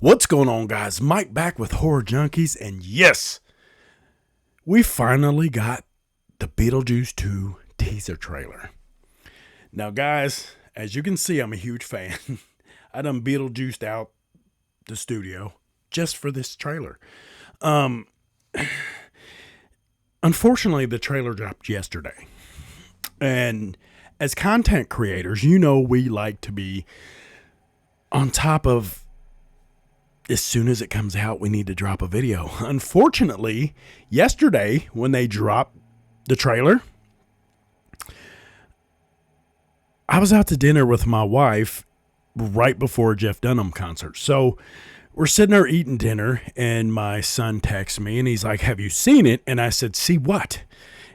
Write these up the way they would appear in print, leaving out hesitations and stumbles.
What's going on, guys? Mike back with Horror Junkies, and yes, we finally got the Beetlejuice 2 teaser trailer. Now, guys, as you can see, I'm a huge fan. I done Beetlejuiced out the studio just for this trailer. Unfortunately, the trailer dropped yesterday. And as content creators, you know we like to be on top of as soon as it comes out, we need to drop a video. Unfortunately, yesterday when they dropped the trailer, I was out to dinner with my wife right before a Jeff Dunham concert. So we're sitting there eating dinner, and my son texts me, and he's like, "Have you seen it?" And I said, "See what?"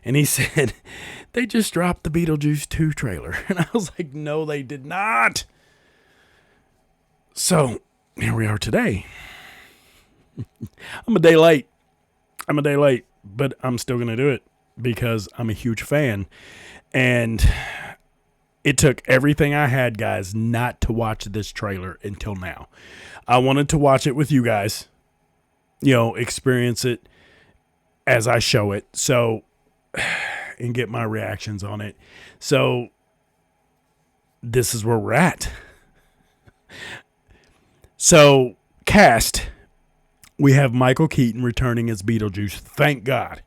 And he said, "They just dropped the Beetlejuice 2 trailer." And I was like, "No, they did not." So here we are today. I'm a day late, but I'm still going to do it because I'm a huge fan. And it took everything I had, guys, not to watch this trailer until now. I wanted to watch it with you guys, experience it as I show it. So, and get my reactions on it. So this is where we're at. So, cast, we have Michael Keaton returning as Beetlejuice. Thank God.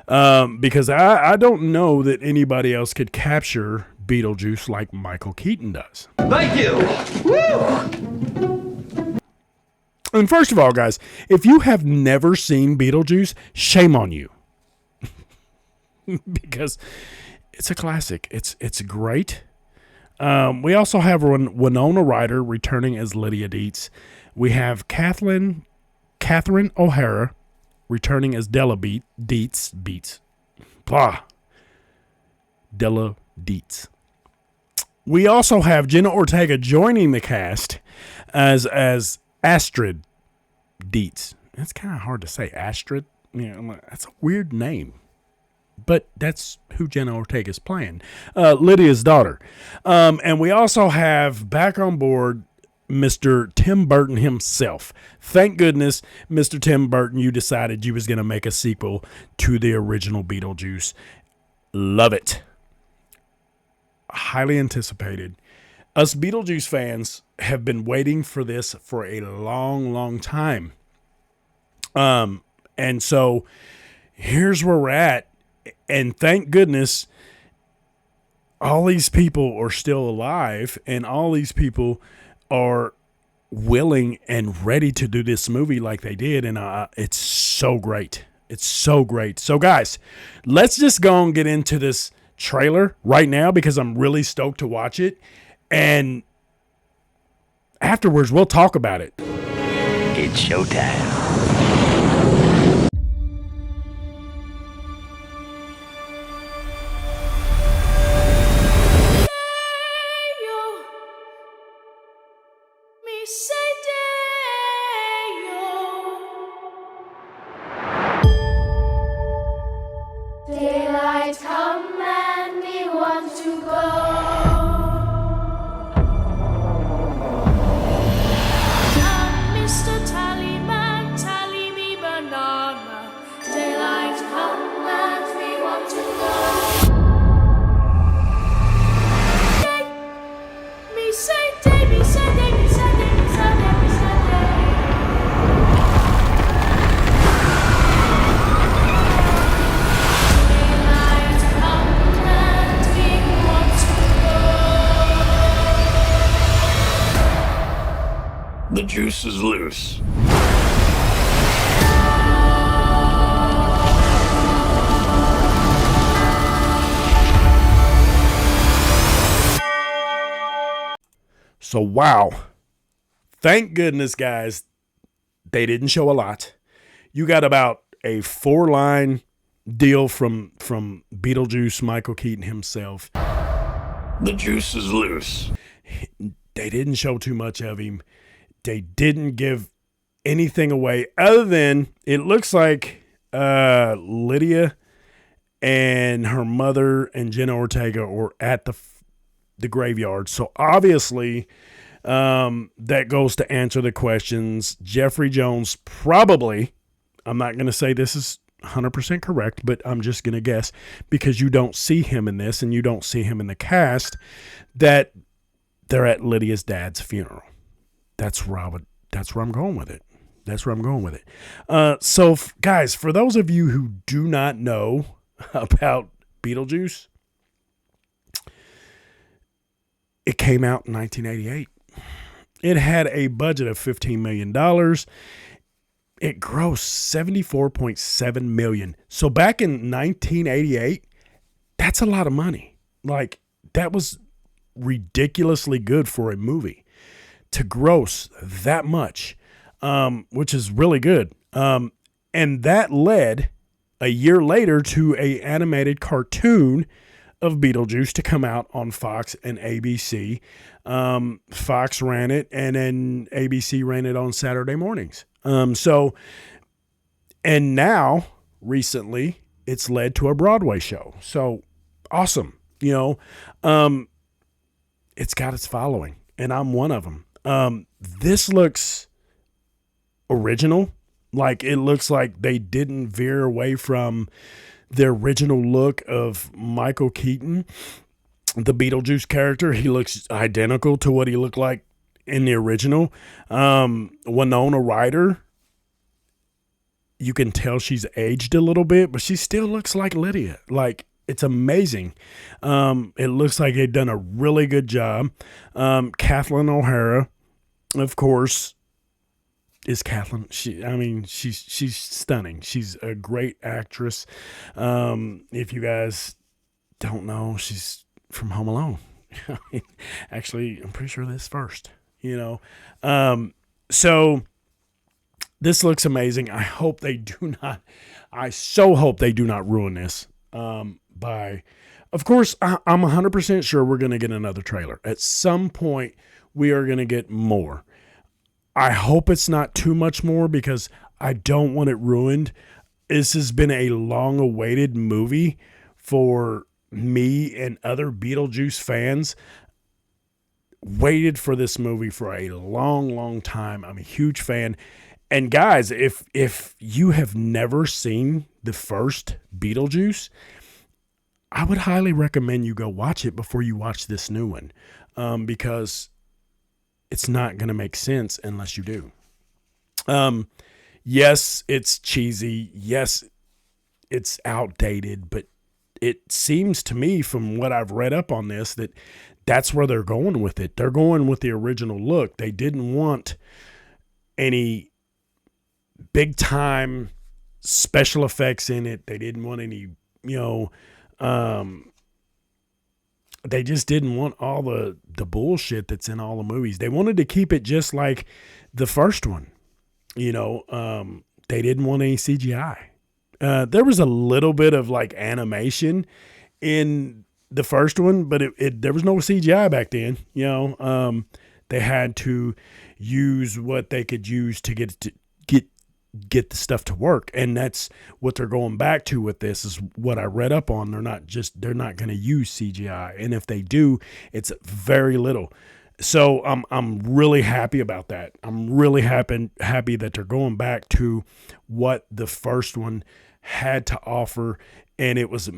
Because I don't know that anybody else could capture Beetlejuice like Michael Keaton does. Thank you. Woo! And first of all, guys, if you have never seen Beetlejuice, shame on you. Because it's a classic. It's great. We also have Winona Ryder returning as Lydia Dietz. We have Catherine O'Hara returning as Della Dietz. Della Dietz. We also have Jenna Ortega joining the cast as Astrid Dietz. That's kind of hard to say. Astrid? That's a weird name. But that's who Jenna Ortega's playing. Lydia's daughter. And we also have back on board Mr. Tim Burton himself. Thank goodness, Mr. Tim Burton, you decided you was going to make a sequel to the original Beetlejuice. Love it. Highly anticipated. Us Beetlejuice fans have been waiting for this for a long, long time. And so here's where we're at. And thank goodness all these people are still alive, and all these people are willing and ready to do this movie like they did. And it's so great. It's so great. So, guys, let's just go and get into this trailer right now because I'm really stoked to watch it. And afterwards, we'll talk about it. It's showtime. Daylight come and we want to go. Come, Mr. Tallyman, tally me banana. Daylight come and we want to go. Me say day, me say day, me say day, me say day, me say day. The juice is loose. So, wow. Thank goodness, guys, they didn't show a lot. You got about a 4-line deal from Beetlejuice, Michael Keaton himself. The juice is loose. They didn't show too much of him. They didn't give anything away other than it looks like Lydia and her mother and Jenna Ortega are at the graveyard. So obviously that goes to answer the questions. Jeffrey Jones probably, I'm not going to say this is 100% correct, but I'm just going to guess because you don't see him in this and you don't see him in the cast, that they're at Lydia's dad's funeral. That's where I'm going with it. So guys, for those of you who do not know about Beetlejuice, it came out in 1988. It had a budget of $15 million. It grossed $74.7 million. So back in 1988, that's a lot of money. Like, that was ridiculously good for a movie to gross that much, which is really good. And that led a year later to a animated cartoon of Beetlejuice to come out on Fox and ABC. Fox ran it, and then ABC ran it on Saturday mornings. And now recently it's led to a Broadway show. So awesome. It's got its following, and I'm one of them. This looks original. Like, it looks like they didn't veer away from the original look of Michael Keaton, the Beetlejuice character. He looks identical to what he looked like in the original. Winona Ryder, you can tell she's aged a little bit, but she still looks like Lydia. Like, it's amazing. It looks like they've done a really good job. Kathleen O'Hara, of course, is Kathleen. She's stunning. She's a great actress. If you guys don't know, she's from Home Alone. Actually, I'm pretty sure this first. So this looks amazing. I so hope they do not ruin this. Of course, I'm 100% sure we're going to get another trailer. At some point, we are going to get more. I hope it's not too much more because I don't want it ruined. This has been a long-awaited movie for me and other Beetlejuice fans. Waited for this movie for a long, long time. I'm a huge fan. And guys, if you have never seen the first Beetlejuice, I would highly recommend you go watch it before you watch this new one, because it's not going to make sense unless you do. Yes, it's cheesy. Yes, it's outdated, but it seems to me from what I've read up on this that that's where they're going with it. They're going with the original look. They didn't want any big time special effects in it. They didn't want any, they just didn't want all the bullshit that's in all the movies. They wanted to keep it just like the first one. They didn't want any CGI. There was a little bit of like animation in the first one, but there was no CGI back then. They had to use what they could use to get the stuff to work, and that's what they're going back to with this. Is what I read up on. They're not going to use CGI, and if they do, it's very little. So I'm really happy about that. I'm really happy that they're going back to what the first one had to offer, and it was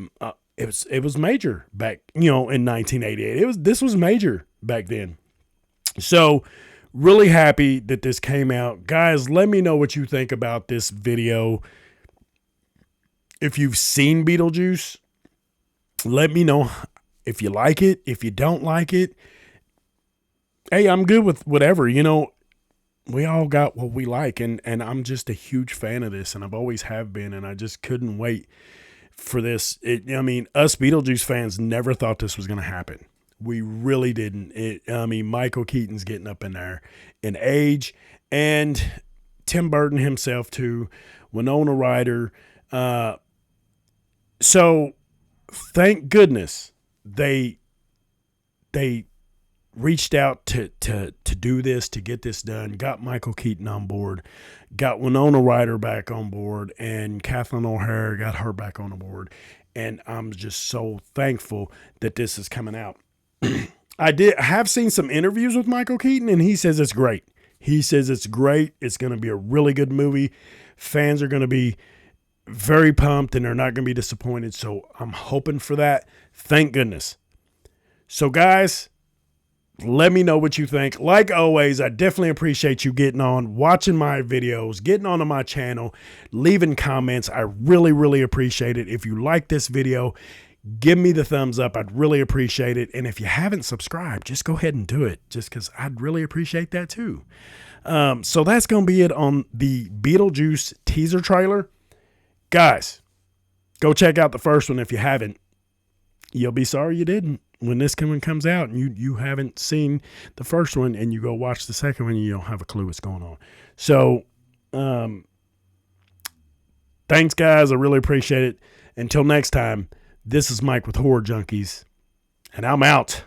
major back in 1988. This was major back then. So really happy that this came out. Guys, let me know what you think about this video. If you've seen Beetlejuice, let me know if you like it, if you don't like it. Hey, I'm good with whatever. We all got what we like, and I'm just a huge fan of this, and I've always have been, and I just couldn't wait for this. Us Beetlejuice fans never thought this was going to happen. We really didn't. Michael Keaton's getting up in there in age, and Tim Burton himself too, Winona Ryder. So thank goodness they reached out to do this, to get this done, got Michael Keaton on board, got Winona Ryder back on board, and Kathleen O'Hara got her back on the board. And I'm just so thankful that this is coming out. I have seen some interviews with Michael Keaton, and he says it's great. He says it's great. It's going to be a really good movie. Fans are going to be very pumped, and they're not going to be disappointed. So I'm hoping for that. Thank goodness. So guys, let me know what you think. Like always, I definitely appreciate you getting on, watching my videos, getting onto my channel, leaving comments. I really, really appreciate it. If you like this video, give me the thumbs up. I'd really appreciate it. And if you haven't subscribed, just go ahead and do it, just because I'd really appreciate that too. So that's going to be it on the Beetlejuice teaser trailer. Guys, go check out the first one if you haven't. You'll be sorry you didn't when this one comes out and you haven't seen the first one and you go watch the second one and you don't have a clue what's going on. So thanks, guys. I really appreciate it. Until next time, this is Mike with Horror Junkies, and I'm out.